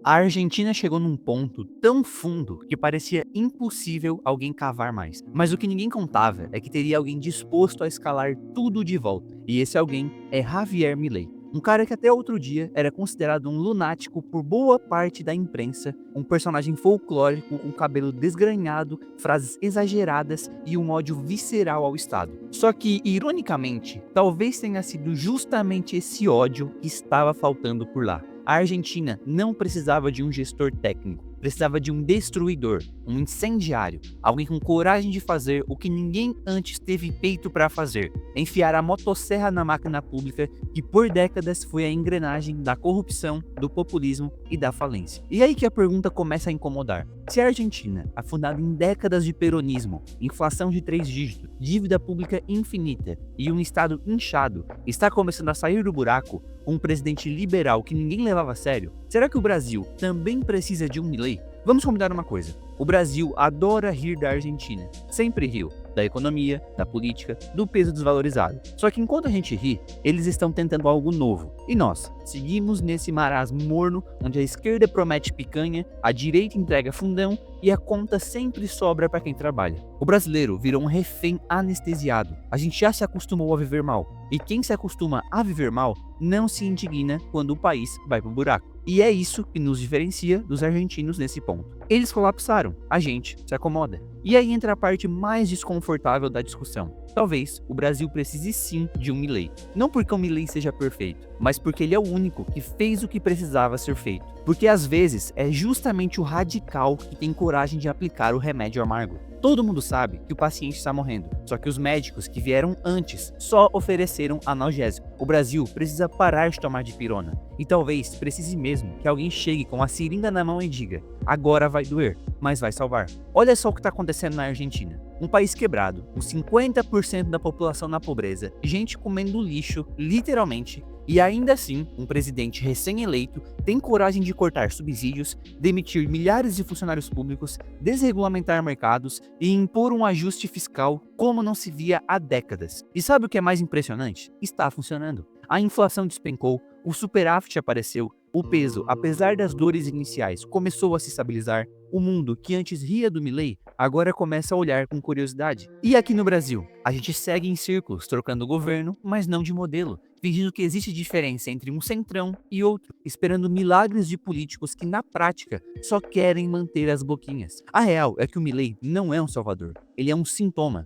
A Argentina chegou num ponto tão fundo que parecia impossível alguém cavar mais. Mas o que ninguém contava é que teria alguém disposto a escalar tudo de volta. E esse alguém é Javier Milei. Um cara que até outro dia era considerado um lunático por boa parte da imprensa, um personagem folclórico com cabelo desgrenhado, frases exageradas e um ódio visceral ao Estado. Só que, ironicamente, talvez tenha sido justamente esse ódio que estava faltando por lá. A Argentina não precisava de um gestor técnico, precisava de um destruidor, um incendiário, alguém com coragem de fazer o que ninguém antes teve peito para fazer, enfiar a motosserra na máquina pública que por décadas foi a engrenagem da corrupção, do populismo e da falência. E aí que a pergunta começa a incomodar. Se a Argentina, afundada em décadas de peronismo, inflação de 3 dígitos, dívida pública infinita e um Estado inchado, está começando a sair do buraco, com um presidente liberal que ninguém levava a sério, será que o Brasil também precisa de um Milei? Vamos combinar uma coisa, o Brasil adora rir da Argentina, sempre riu, da economia, da política, do peso desvalorizado. Só que enquanto a gente ri, eles estão tentando algo novo. E nós, seguimos nesse marasmo morno, onde a esquerda promete picanha, a direita entrega fundão e a conta sempre sobra para quem trabalha. O brasileiro virou um refém anestesiado. A gente já se acostumou a viver mal. E quem se acostuma a viver mal não se indigna quando o país vai pro buraco. E é isso que nos diferencia dos argentinos nesse ponto. Eles colapsaram, a gente se acomoda. E aí entra a parte mais desconfortável da discussão. Talvez o Brasil precise sim de um Milei. Não porque o Milei seja perfeito, mas porque ele é o único que fez o que precisava ser feito. Porque às vezes é justamente o radical que tem coragem de aplicar o remédio amargo. Todo mundo sabe que o paciente está morrendo, só que os médicos que vieram antes só ofereceram analgésico. O Brasil precisa parar de tomar dipirona. E talvez precise mesmo que alguém chegue com a seringa na mão e diga: agora vai doer, mas vai salvar. Olha só o que está acontecendo na Argentina. Um país quebrado, com 50% da população na pobreza, gente comendo lixo, literalmente, e ainda assim, um presidente recém-eleito tem coragem de cortar subsídios, demitir milhares de funcionários públicos, desregulamentar mercados e impor um ajuste fiscal como não se via há décadas. E sabe o que é mais impressionante? Está funcionando. A inflação despencou, o superávit apareceu, o peso, apesar das dores iniciais, começou a se estabilizar. O mundo, que antes ria do Milei, agora começa a olhar com curiosidade. E aqui no Brasil, a gente segue em círculos, trocando governo, mas não de modelo, fingindo que existe diferença entre um centrão e outro, esperando milagres de políticos que, na prática, só querem manter as boquinhas. A real é que o Milei não é um salvador, ele é um sintoma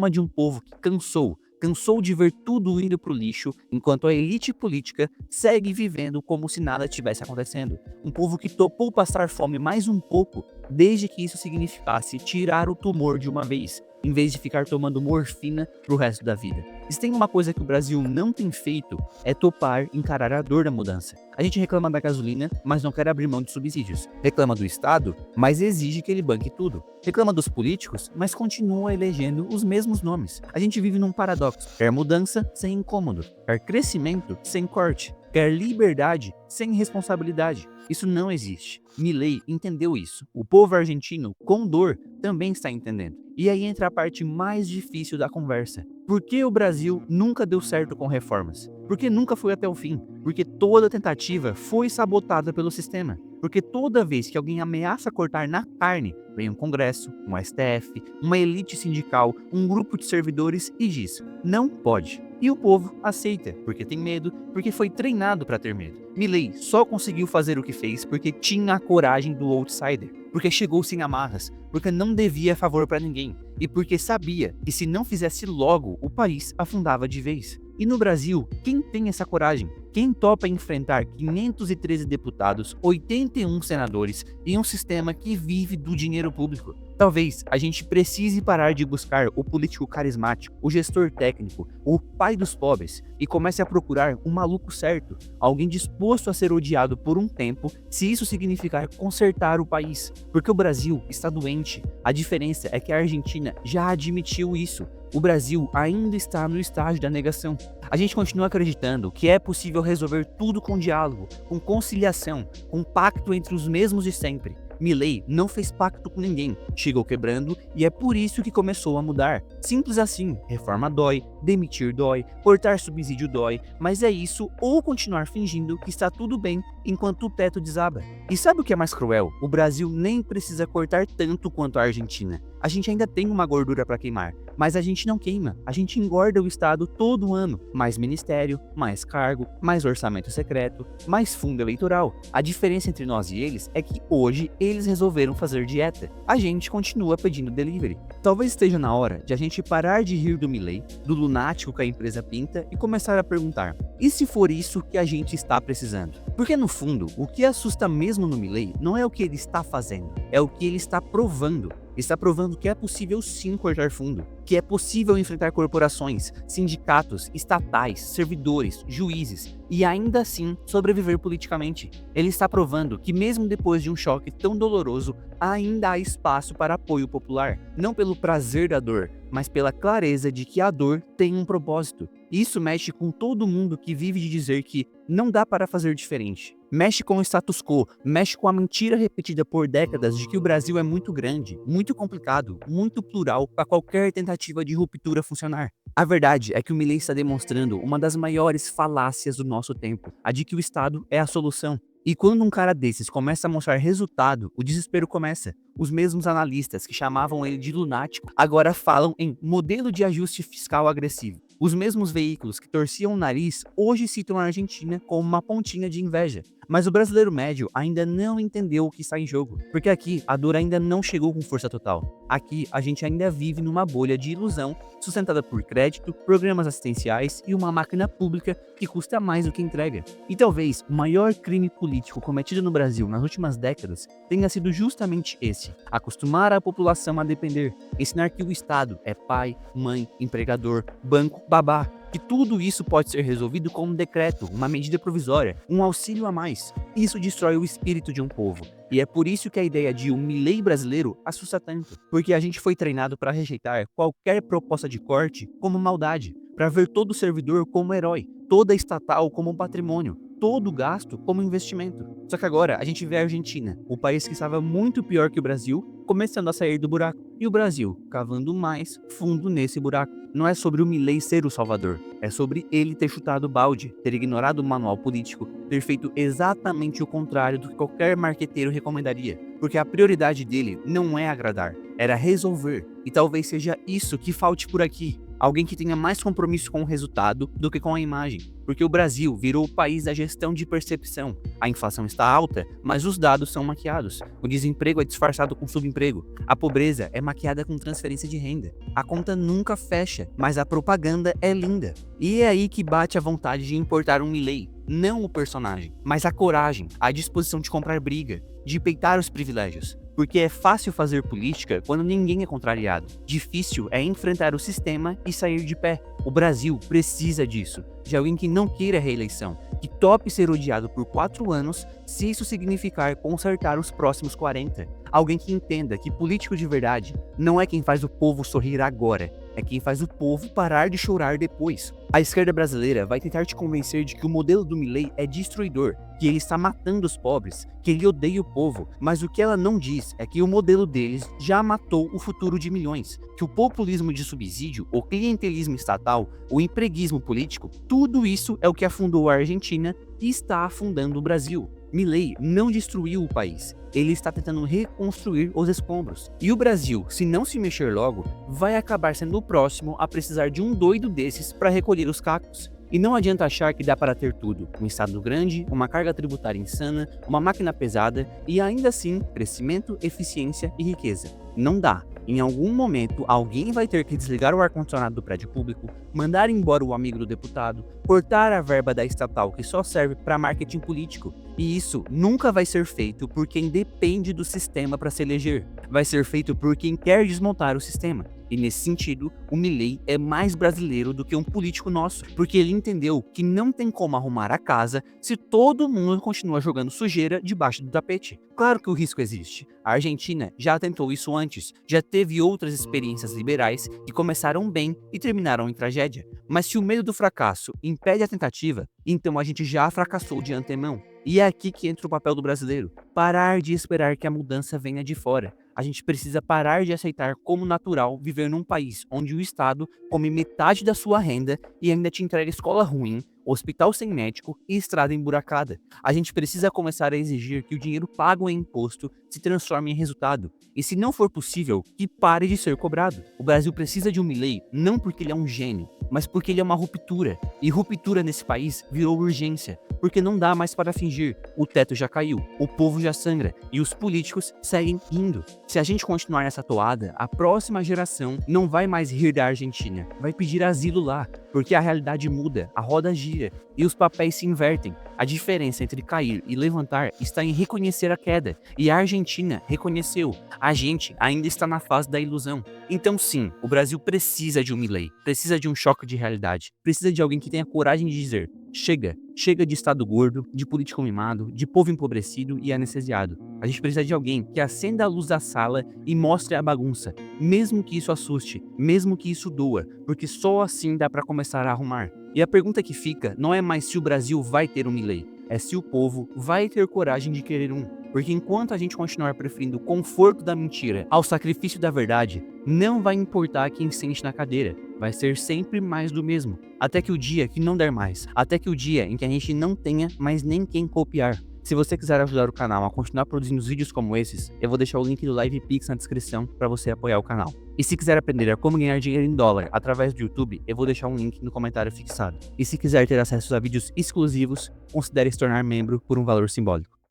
de um povo que cansou de ver tudo indo pro lixo, enquanto a elite política segue vivendo como se nada tivesse acontecendo. Um povo que topou passar fome mais um pouco, desde que isso significasse tirar o tumor de uma vez, em vez de ficar tomando morfina pro resto da vida. E se tem uma coisa que o Brasil não tem feito, é topar encarar a dor da mudança. A gente reclama da gasolina, mas não quer abrir mão de subsídios. Reclama do Estado, mas exige que ele banque tudo. Reclama dos políticos, mas continua elegendo os mesmos nomes. A gente vive num paradoxo. Quer mudança sem incômodo. Quer crescimento sem corte. Quer liberdade sem responsabilidade. Isso não existe. Milei entendeu isso. O povo argentino, com dor, também está entendendo. E aí entra a parte mais difícil da conversa. Por que o Brasil nunca deu certo com reformas? Porque nunca foi até o fim. Porque toda tentativa foi sabotada pelo sistema. Porque toda vez que alguém ameaça cortar na carne, vem um Congresso, um STF, uma elite sindical, um grupo de servidores e diz: não pode. E o povo aceita, porque tem medo, porque foi treinado para ter medo. Milei só conseguiu fazer o que fez porque tinha a coragem do outsider, porque chegou sem amarras, porque não devia favor para ninguém e porque sabia que se não fizesse logo, o país afundava de vez. E no Brasil, quem tem essa coragem? Quem topa enfrentar 513 deputados, 81 senadores e um sistema que vive do dinheiro público? Talvez a gente precise parar de buscar o político carismático, o gestor técnico, o pai dos pobres e comece a procurar um maluco certo, alguém disposto a ser odiado por um tempo, se isso significar consertar o país. Porque o Brasil está doente. A diferença é que a Argentina já admitiu isso. O Brasil ainda está no estágio da negação. A gente continua acreditando que é possível resolver tudo com diálogo, com conciliação, com pacto entre os mesmos de sempre. Milei não fez pacto com ninguém, chegou quebrando e é por isso que começou a mudar. Simples assim, reforma dói, demitir dói, cortar subsídio dói, mas é isso ou continuar fingindo que está tudo bem enquanto o teto desaba. E sabe o que é mais cruel? O Brasil nem precisa cortar tanto quanto a Argentina. A gente ainda tem uma gordura para queimar, mas a gente não queima, a gente engorda o Estado todo ano. Mais ministério, mais cargo, mais orçamento secreto, mais fundo eleitoral. A diferença entre nós e eles é que hoje eles resolveram fazer dieta. A gente continua pedindo delivery. Talvez esteja na hora de a gente parar de rir do Milei, do lunático que a empresa pinta e começar a perguntar: e se for isso que a gente está precisando? Porque no fundo, o que assusta mesmo no Milei não é o que ele está fazendo, é o que ele está provando. Está provando que é possível sim cortar fundo, que é possível enfrentar corporações, sindicatos, estatais, servidores, juízes e ainda assim sobreviver politicamente. Ele está provando que mesmo depois de um choque tão doloroso, ainda há espaço para apoio popular, não pelo prazer da dor, mas pela clareza de que a dor tem um propósito. Isso mexe com todo mundo que vive de dizer que não dá para fazer diferente. Mexe com o status quo, mexe com a mentira repetida por décadas de que o Brasil é muito grande, muito complicado, muito plural para qualquer tentativa de ruptura funcionar. A verdade é que o Milei está demonstrando uma das maiores falácias do nosso tempo, a de que o Estado é a solução. E quando um cara desses começa a mostrar resultado, o desespero começa. Os mesmos analistas que chamavam ele de lunático agora falam em modelo de ajuste fiscal agressivo. Os mesmos veículos que torciam o nariz hoje citam a Argentina como uma pontinha de inveja. Mas o brasileiro médio ainda não entendeu o que está em jogo, porque aqui a dor ainda não chegou com força total. Aqui a gente ainda vive numa bolha de ilusão sustentada por crédito, programas assistenciais e uma máquina pública que custa mais do que entrega. E talvez o maior crime político cometido no Brasil nas últimas décadas tenha sido justamente esse: acostumar a população a depender, ensinar que o Estado é pai, mãe, empregador, banco, babá, que tudo isso pode ser resolvido com um decreto, uma medida provisória, um auxílio a mais. Isso destrói o espírito de um povo. E é por isso que a ideia de um Milei brasileiro assusta tanto, porque a gente foi treinado para rejeitar qualquer proposta de corte como maldade, para ver todo servidor como herói, toda estatal como um patrimônio, todo gasto como investimento. Só que agora a gente vê a Argentina, o país que estava muito pior que o Brasil, começando a sair do buraco. E o Brasil cavando mais fundo nesse buraco. Não é sobre o Milei ser o salvador, é sobre ele ter chutado o balde, ter ignorado o manual político, ter feito exatamente o contrário do que qualquer marqueteiro recomendaria. Porque a prioridade dele não é agradar, era resolver. E talvez seja isso que falte por aqui. Alguém que tenha mais compromisso com o resultado do que com a imagem. Porque o Brasil virou o país da gestão de percepção. A inflação está alta, mas os dados são maquiados. O desemprego é disfarçado com subemprego. A pobreza é maquiada com transferência de renda. A conta nunca fecha, mas a propaganda é linda. E é aí que bate a vontade de importar um Milei. Não o personagem, mas a coragem, a disposição de comprar briga, de peitar os privilégios. Porque é fácil fazer política quando ninguém é contrariado. Difícil é enfrentar o sistema e sair de pé. O Brasil precisa disso, de alguém que não queira reeleição, que tope ser odiado por 4 anos se isso significar consertar os próximos 40. Alguém que entenda que político de verdade não é quem faz o povo sorrir agora, é quem faz o povo parar de chorar depois. A esquerda brasileira vai tentar te convencer de que o modelo do Milei é destruidor, que ele está matando os pobres, que ele odeia o povo, mas o que ela não diz é que o modelo deles já matou o futuro de milhões, que o populismo de subsídio, o clientelismo estatal, o empreguismo político, tudo isso é o que afundou a Argentina e está afundando o Brasil. Milei não destruiu o país, ele está tentando reconstruir os escombros. E o Brasil, se não se mexer logo, vai acabar sendo o próximo a precisar de um doido desses para recolher os cacos. E não adianta achar que dá para ter tudo: um estado grande, uma carga tributária insana, uma máquina pesada e ainda assim crescimento, eficiência e riqueza. Não dá. Em algum momento, alguém vai ter que desligar o ar-condicionado do prédio público, mandar embora o amigo do deputado, cortar a verba da estatal que só serve para marketing político. E isso nunca vai ser feito por quem depende do sistema para se eleger. Vai ser feito por quem quer desmontar o sistema. E nesse sentido, o Milei é mais brasileiro do que um político nosso, porque ele entendeu que não tem como arrumar a casa se todo mundo continua jogando sujeira debaixo do tapete. Claro que o risco existe. A Argentina já tentou isso antes, já teve outras experiências liberais que começaram bem e terminaram em tragédia. Mas se o medo do fracasso impede a tentativa, então a gente já fracassou de antemão. E é aqui que entra o papel do brasileiro. Parar de esperar que a mudança venha de fora. A gente precisa parar de aceitar como natural viver num país onde o Estado come metade da sua renda e ainda te entrega escola ruim, hospital sem médico e estrada emburacada. A gente precisa começar a exigir que o dinheiro pago em imposto se transforme em resultado. E se não for possível, que pare de ser cobrado. O Brasil precisa de um Milei não porque ele é um gênio, mas porque ele é uma ruptura. E ruptura nesse país virou urgência, porque não dá mais para fingir. O teto já caiu, o povo já sangra e os políticos seguem indo. Se a gente continuar nessa toada, a próxima geração não vai mais rir da Argentina, vai pedir asilo lá, porque a realidade muda, a roda gira e os papéis se invertem. A diferença entre cair e levantar está em reconhecer a queda, e a Argentina reconheceu. A gente ainda está na fase da ilusão. Então sim, o Brasil precisa de um Milei, precisa de um choque de realidade, precisa de alguém que tenha coragem de dizer: chega, chega de estado gordo, de político mimado, de povo empobrecido e anestesiado. A gente precisa de alguém que acenda a luz da sala e mostre a bagunça, mesmo que isso assuste, mesmo que isso doa, porque só assim dá para começar a arrumar. E a pergunta que fica não é mais se o Brasil vai ter um Milei, é se o povo vai ter coragem de querer um. Porque enquanto a gente continuar preferindo o conforto da mentira ao sacrifício da verdade, não vai importar quem sente na cadeira, vai ser sempre mais do mesmo. Até que o dia que não der mais, até que o dia em que a gente não tenha mais nem quem copiar. Se você quiser ajudar o canal a continuar produzindo vídeos como esses, eu vou deixar o link do Live Pix na descrição para você apoiar o canal. E se quiser aprender a como ganhar dinheiro em dólar através do YouTube, eu vou deixar um link no comentário fixado. E se quiser ter acesso a vídeos exclusivos, considere se tornar membro por um valor simbólico.